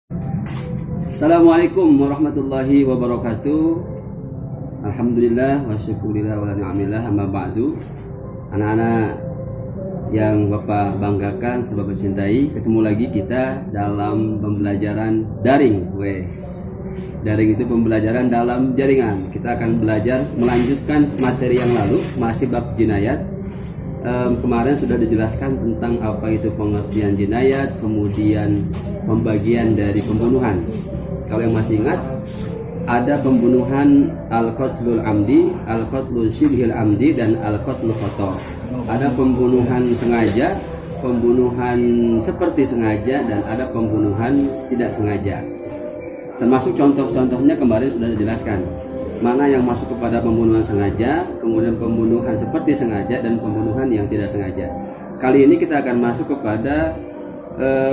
Assalamualaikum warahmatullahi wabarakatuh. Alhamdulillah wa syukurillah wa ni'amillah, amma ba'du. Anak-anak yang Bapak banggakan, serta Bapak cintai, ketemu lagi kita dalam pembelajaran daring. Daring itu pembelajaran dalam jaringan. Kita akan belajar melanjutkan materi yang lalu, masih bab jinayat. Kemarin sudah dijelaskan tentang apa itu pengertian jinayat, kemudian pembagian dari pembunuhan. Kalau yang masih ingat, ada pembunuhan al-qatlul amdi, al-qatlul syibhil amdi, dan al-qatlul khata'. Ada pembunuhan sengaja, pembunuhan seperti sengaja, dan ada pembunuhan tidak sengaja. Termasuk contoh-contohnya kemarin sudah dijelaskan. Mana yang masuk kepada pembunuhan sengaja, kemudian pembunuhan seperti sengaja, dan pembunuhan yang tidak sengaja. Kali ini kita akan masuk kepada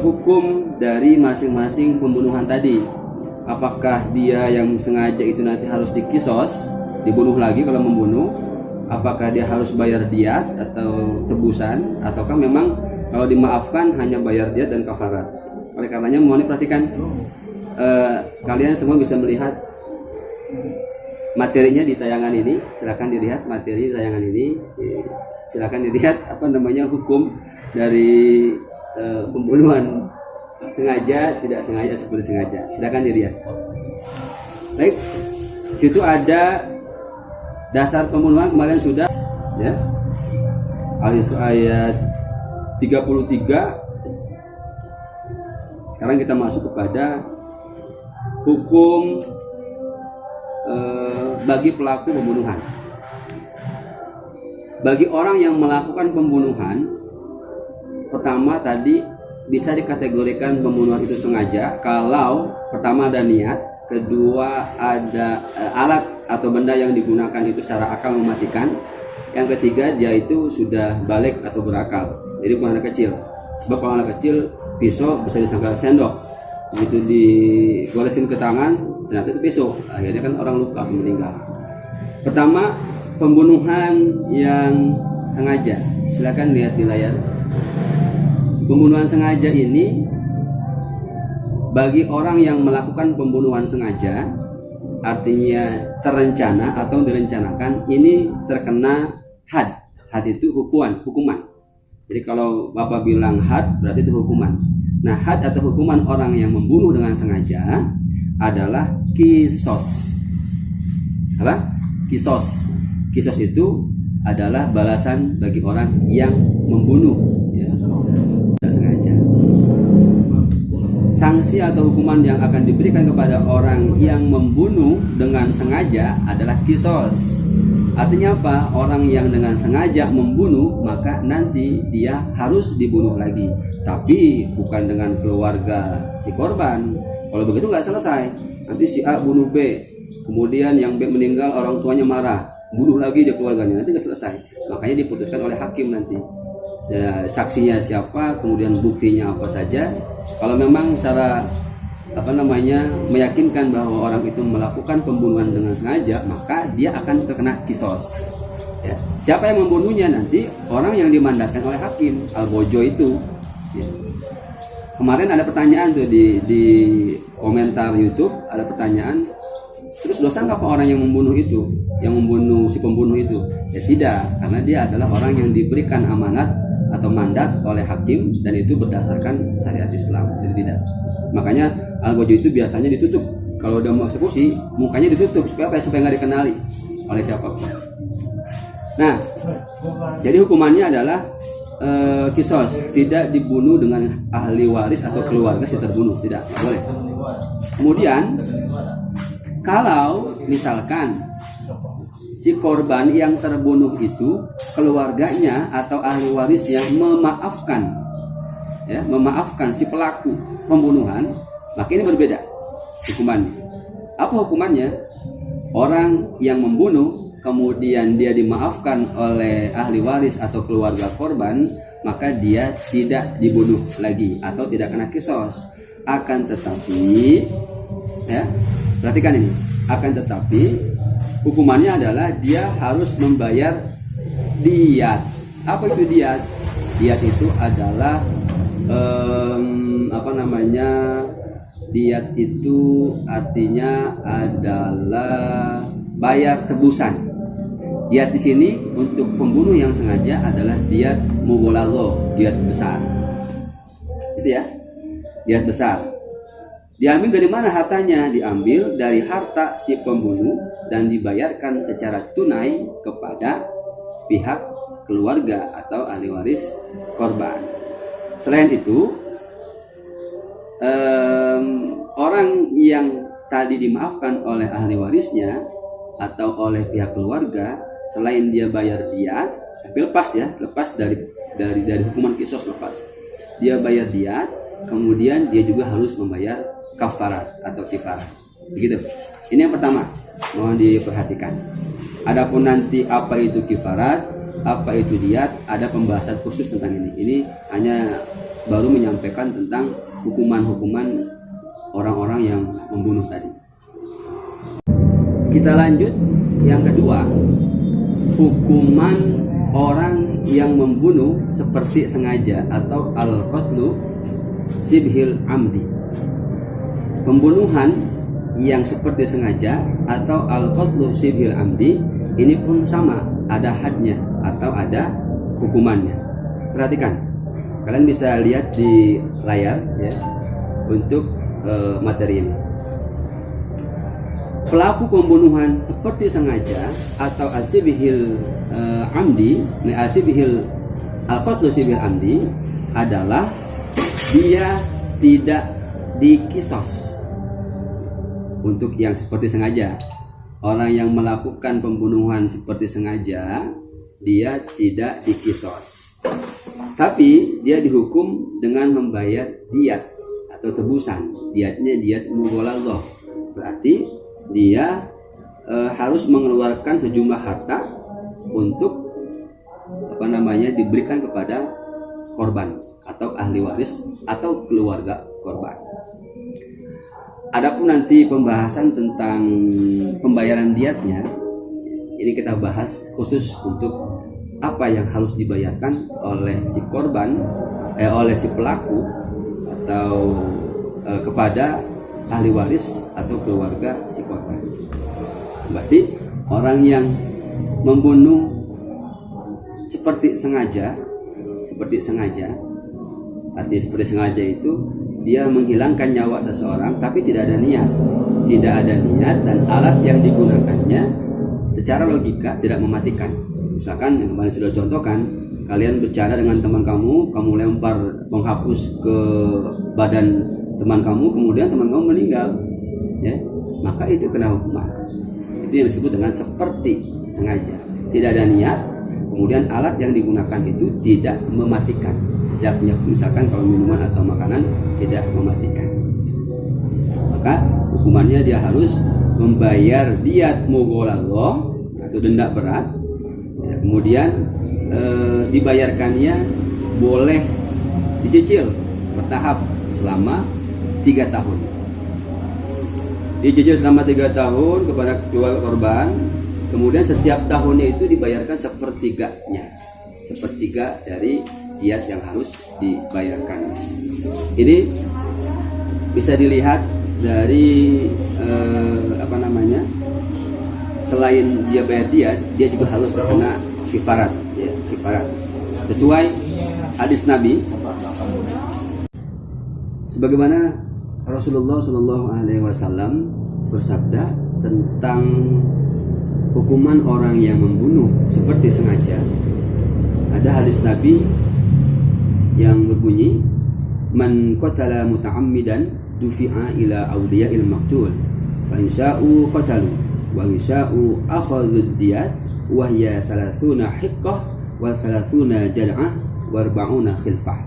hukum dari masing-masing pembunuhan tadi. Apakah dia yang sengaja itu nanti harus dikisos, dibunuh lagi kalau membunuh? Apakah dia harus bayar diat atau tebusan? Ataukah memang kalau dimaafkan hanya bayar diat dan kafarat? Oleh karenanya mohon diperhatikan, kalian semua bisa melihat materinya di tayangan ini. Silakan dilihat materi tayangan ini. Silakan dilihat hukum dari pembunuhan sengaja, tidak sengaja, seperti sengaja. Silakan dilihat. Baik, situ ada dasar pembunuhan kemarin sudah, ya. Ayat 33. Sekarang kita masuk kepada hukum bagi pelaku pembunuhan. Bagi orang yang melakukan pembunuhan, pertama tadi bisa dikategorikan pembunuhan itu sengaja kalau pertama ada niat, kedua ada alat atau benda yang digunakan itu secara akal mematikan, yang ketiga dia itu sudah balik atau berakal, jadi bukan anak kecil. Sebab kalau anak kecil pisau bisa disangka sendok, begitu digoresin ke tangan ternyata itu pisau, akhirnya kan orang luka atau meninggal. Pertama, pembunuhan yang sengaja. Silakan lihat di layar. Pembunuhan sengaja ini bagi orang yang melakukan pembunuhan sengaja, artinya terencana atau direncanakan, ini terkena had. Had itu hukuman. Jadi kalau Bapak bilang had, berarti itu hukuman. Nah, had atau hukuman orang yang membunuh dengan sengaja adalah kisos. Apa? Kisos. Kisos itu adalah balasan bagi orang yang membunuh, ya, sengaja. Sanksi atau hukuman yang akan diberikan kepada orang yang membunuh dengan sengaja adalah kisos. Artinya apa? Orang yang dengan sengaja membunuh, maka nanti dia harus dibunuh lagi, tapi bukan dengan keluarga si korban. Kalau begitu nggak selesai. Nanti si A bunuh B, kemudian yang B meninggal, orang tuanya marah, bunuh lagi dia keluarganya, nanti nggak selesai. Makanya diputuskan oleh hakim nanti. Saksinya siapa, kemudian buktinya apa saja. Kalau memang secara meyakinkan bahwa orang itu melakukan pembunuhan dengan sengaja, maka dia akan terkena kisos, ya. Siapa yang membunuhnya nanti orang yang dimandatkan oleh hakim, al-bojo itu, ya. Kemarin ada pertanyaan tuh di komentar YouTube, ada pertanyaan, terus dosa nggak orang yang membunuh itu, yang membunuh si pembunuh itu? Ya tidak, karena dia adalah orang yang diberikan amanat atau mandat oleh hakim, dan itu berdasarkan syariat Islam. Jadi tidak. Makanya al-bojo itu biasanya ditutup. Kalau udah mau eksekusi, mukanya ditutup supaya nggak dikenali oleh siapapun. Nah, jadi hukumannya adalah kisos, tidak dibunuh dengan ahli waris atau keluarga si terbunuh, tidak boleh. Kemudian kalau misalkan si korban yang terbunuh itu keluarganya atau ahli warisnya memaafkan si pelaku pembunuhan, maka ini berbeda hukumannya. Apa hukumannya? Orang yang membunuh kemudian dia dimaafkan oleh ahli waris atau keluarga korban, maka dia tidak dibunuh lagi atau tidak kena kisos. Akan tetapi, ya, perhatikan ini, akan tetapi hukumannya adalah dia harus membayar diat. Apa itu diat? Diat itu adalah Diyat itu artinya adalah bayar tebusan. Diyat di sini untuk pembunuh yang sengaja adalah diyat mughalladhah, diyat besar. Itu ya, diyat besar. Diambil dari mana hartanya? Diambil dari harta si pembunuh dan dibayarkan secara tunai kepada pihak keluarga atau ahli waris korban. Selain itu, orang yang tadi dimaafkan oleh ahli warisnya atau oleh pihak keluarga, selain dia bayar diat, tapi lepas dari hukuman kisos, lepas dia bayar diat, kemudian dia juga harus membayar kafarat atau kifarah. Begitu. Ini yang pertama, mohon diperhatikan. Adapun nanti apa itu kifarat, apa itu diat, ada pembahasan khusus tentang ini. Ini hanya baru menyampaikan tentang hukuman-hukuman orang-orang yang membunuh tadi. Kita lanjut yang kedua, hukuman orang yang membunuh seperti sengaja atau al-qatlu sibhil amdi. Pembunuhan yang seperti sengaja atau al-qatlu sibhil amdi ini pun sama, ada hadnya atau ada hukumannya. Perhatikan, kalian bisa lihat di layar ya untuk materi ini. Pelaku pembunuhan seperti sengaja atau asibihil amdi, asibihil al-qatlu sibhil amdi adalah dia tidak dikisos. Untuk yang seperti sengaja, orang yang melakukan pembunuhan seperti sengaja, dia tidak dikisos. Tapi dia dihukum dengan membayar diat atau tebusan. Diatnya diat mughalladhah. Berarti dia harus mengeluarkan sejumlah harta untuk diberikan kepada korban atau ahli waris atau keluarga korban. Adapun nanti pembahasan tentang pembayaran diatnya, ini kita bahas khusus untuk apa yang harus dibayarkan oleh si korban, oleh si pelaku atau kepada ahli waris atau keluarga si korban. Pasti orang yang membunuh seperti sengaja, artinya seperti sengaja itu dia menghilangkan nyawa seseorang tapi tidak ada niat dan alat yang digunakannya secara logika tidak mematikan. Misalkan yang kemarin sudah contohkan, kalian bercanda dengan teman kamu lempar penghapus ke badan teman kamu, kemudian teman kamu meninggal, ya, maka itu kena hukuman. Itu yang disebut dengan seperti sengaja, tidak ada niat, kemudian alat yang digunakan itu tidak mematikan. Zatnya misalkan kalau minuman atau makanan tidak mematikan, maka hukumannya dia harus membayar diat mughalladhah atau denda berat, ya, kemudian dibayarkannya boleh dicicil bertahap selama 3 tahun. Dicicil selama 3 tahun kepada keluarga korban, kemudian setiap tahunnya itu dibayarkan sepertiga dari diat yang harus dibayarkan. Ini bisa dilihat dari selain dia bayar diat, dia juga harus terkena kifarat, ya, kifarat. Sesuai hadis Nabi, sebagaimana Rasulullah Shallallahu Alaihi Wasallam bersabda tentang hukuman orang yang membunuh seperti sengaja. Ada hadis Nabi yang berbunyi, man qatala muta'ammidan dufi'a ila awliya'il maqtul fa insya'u qatalu wa insya'u akhadhu diyat wa hiya 30 hiqqah wa 30 jal'ah wa 40 khilfah.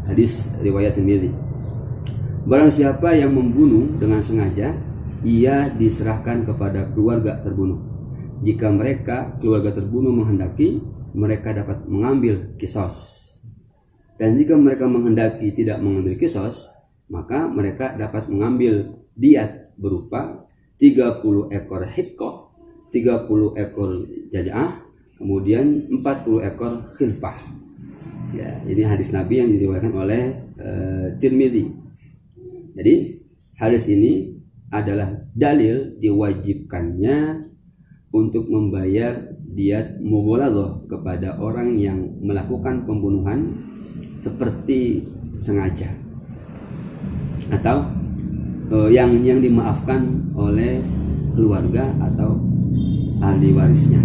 Hadis riwayat Tirmidzi. Barang siapa yang membunuh dengan sengaja, ia diserahkan kepada keluarga terbunuh. Jika mereka keluarga terbunuh menghendaki, mereka dapat mengambil kisos. Dan jika mereka menghendaki tidak mengambil kisos, maka mereka dapat mengambil diat berupa 30 ekor hiqqah, 30 ekor jaz'ah, kemudian 40 ekor khilfah. Ya, ini hadis Nabi yang diriwayatkan oleh Tirmidzi. Jadi hadis ini adalah dalil diwajibkannya untuk membayar diyat mughaladhah kepada orang yang melakukan pembunuhan seperti sengaja atau yang dimaafkan oleh keluarga atau ahli warisnya.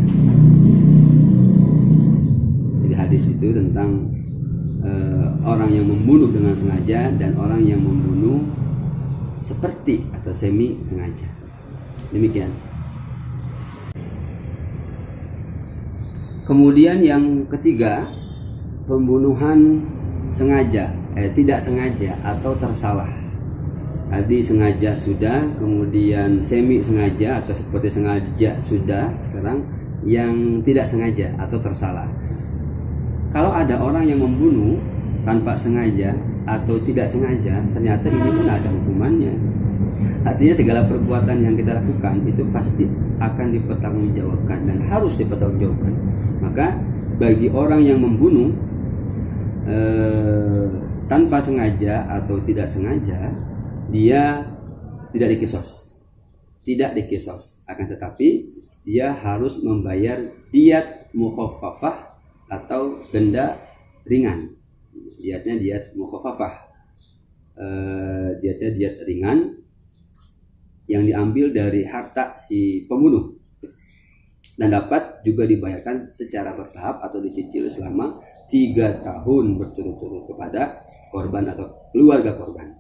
Jadi hadis itu tentang orang yang membunuh dengan sengaja dan orang yang membunuh seperti atau semi sengaja. Demikian. Kemudian yang ketiga, pembunuhan sengaja, tidak sengaja atau tersalah. Tadi sengaja sudah, kemudian semi sengaja atau seperti sengaja sudah, sekarang yang tidak sengaja atau tersalah. Kalau ada orang yang membunuh tanpa sengaja atau tidak sengaja, ternyata ini pun ada hukumannya. Artinya segala perbuatan yang kita lakukan itu pasti akan dipertanggungjawabkan dan harus dipertanggungjawabkan. Maka bagi orang yang membunuh tanpa sengaja atau tidak sengaja, dia tidak dikisos, akan tetapi dia harus membayar diyat mukhaffafah atau denda ringan. Diyatnya diyat mukhaffafah, diyatnya diyat ringan yang diambil dari harta si pembunuh dan dapat juga dibayarkan secara bertahap atau dicicil selama 3 tahun berturut-turut kepada korban atau keluarga korban.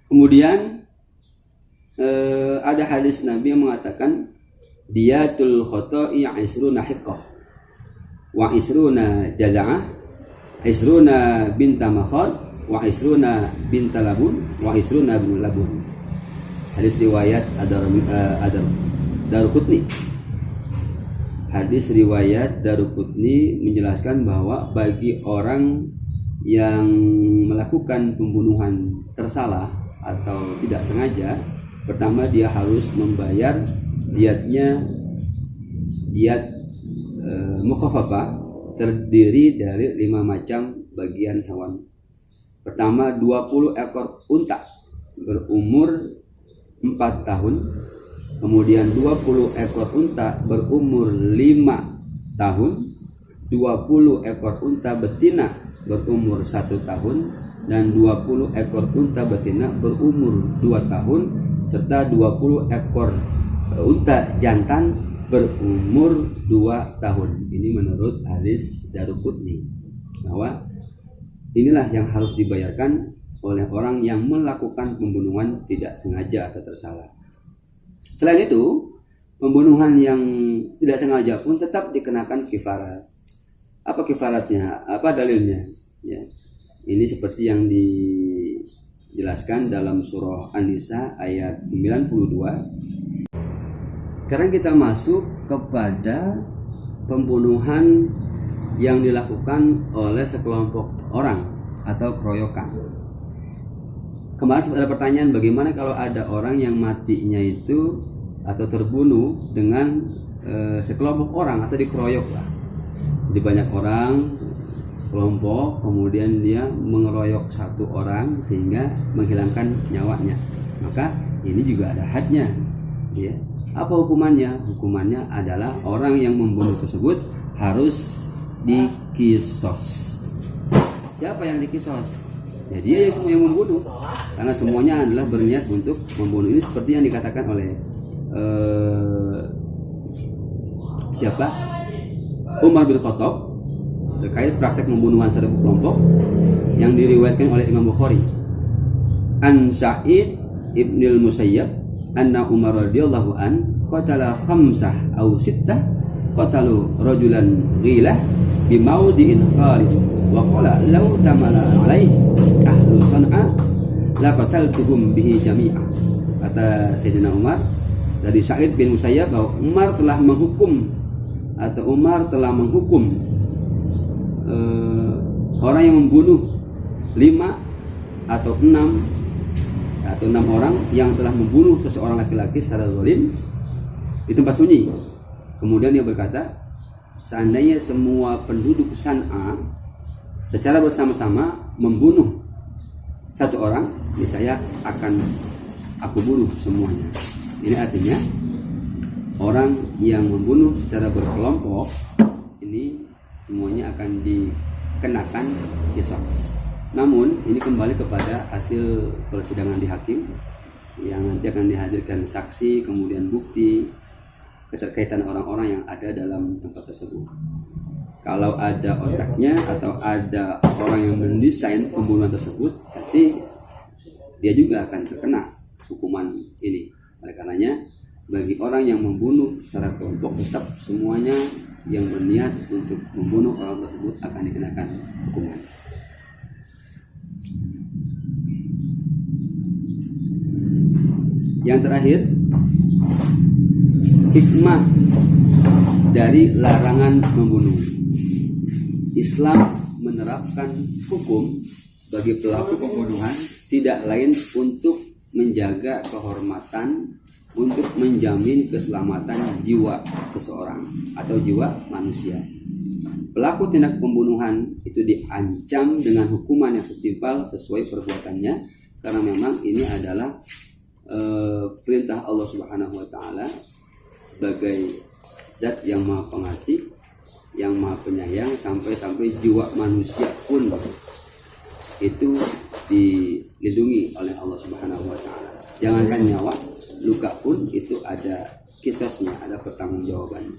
Kemudian ada hadis Nabi yang mengatakan diyatul khoto'i isruna hiqqah wa isruna jaza'ah isruna binta makhad wa isruna binta labun wa isruna bin labun. Hadis riwayat Daruqutni. Hadis riwayat Daruqutni menjelaskan bahwa bagi orang yang melakukan pembunuhan tersalah atau tidak sengaja, pertama dia harus membayar diyatnya, diyat mukhaffafah, terdiri dari 5 macam bagian hewan. Pertama, 20 ekor unta berumur 4 tahun. Kemudian 20 ekor unta berumur 5 tahun. 20 ekor unta betina berumur 1 tahun. Dan 20 ekor unta betina berumur 2 tahun. Serta 20 ekor unta jantan berumur 2 tahun. Ini menurut hadis Daruqutni, bahwa inilah yang harus dibayarkan oleh orang yang melakukan pembunuhan tidak sengaja atau tersalah. Selain itu, pembunuhan yang tidak sengaja pun tetap dikenakan kifarat. Apa kifaratnya? Apa dalilnya? Ya. Ini seperti yang dijelaskan dalam surah An-Nisa ayat 92. Sekarang kita masuk kepada pembunuhan yang dilakukan oleh sekelompok orang atau keroyokan. Kemarin sempat ada pertanyaan, bagaimana kalau ada orang yang matinya itu atau terbunuh dengan sekelompok orang atau dikeroyok lah. Jadi banyak orang, kelompok, kemudian dia mengeroyok satu orang sehingga menghilangkan nyawanya. Maka ini juga ada hadnya, ya. Apa hukumannya? Hukumannya adalah orang yang membunuh tersebut harus dikisos. Siapa yang dikisos? Ya dia yang membunuh, karena semuanya adalah berniat untuk membunuh. Ini seperti yang dikatakan oleh siapa? Umar bin Khattab terkait praktek pembunuhan satu kelompok yang diriwayatkan oleh Imam Bukhari. An Sa'id ibnil Musayyab anna Umar radhiyallahu an qatala khamsah aw sittah qatalu rajulan ghilah bi maudi'in khalid wa qala law tamala alaihi ahlu San'a la qataltuhum bihi jami'a. Kata Sayyidina Umar dari Sa'id bin Musayyab bahwa Umar telah menghukum orang yang membunuh 5 atau 6 orang yang telah membunuh seseorang laki-laki secara zalim di tempat sunyi. Kemudian dia berkata, seandainya semua penduduk San'a secara bersama-sama membunuh satu orang, saya akan aku bunuh semuanya. Ini artinya orang yang membunuh secara berkelompok ini semuanya akan dikenakan kisos. Namun ini kembali kepada hasil persidangan di hakim yang nanti akan dihadirkan saksi, kemudian bukti keterkaitan orang-orang yang ada dalam tempat tersebut. Kalau ada otaknya atau ada orang yang mendesain pembunuhan tersebut, pasti dia juga akan terkena hukuman ini. Oleh karenanya, bagi orang yang membunuh secara kelompok, tetap semuanya yang berniat untuk membunuh orang tersebut akan dikenakan hukuman. Yang terakhir, hikmah dari larangan membunuh. Islam menerapkan hukum bagi pelaku pembunuhan tidak lain untuk menjaga kehormatan, untuk menjamin keselamatan jiwa seseorang atau jiwa manusia. Pelaku tindak pembunuhan itu diancam dengan hukuman yang setimpal sesuai perbuatannya, karena memang ini adalah perintah Allah Subhanahu wa taala sebagai zat yang Maha Pengasih, yang Maha Penyayang, sampai jiwa manusia pun itu dilindungi oleh Allah Subhanahu wa taala. Jangankan nyawa, luka pun itu ada kisahnya, ada pertanggungjawabannya.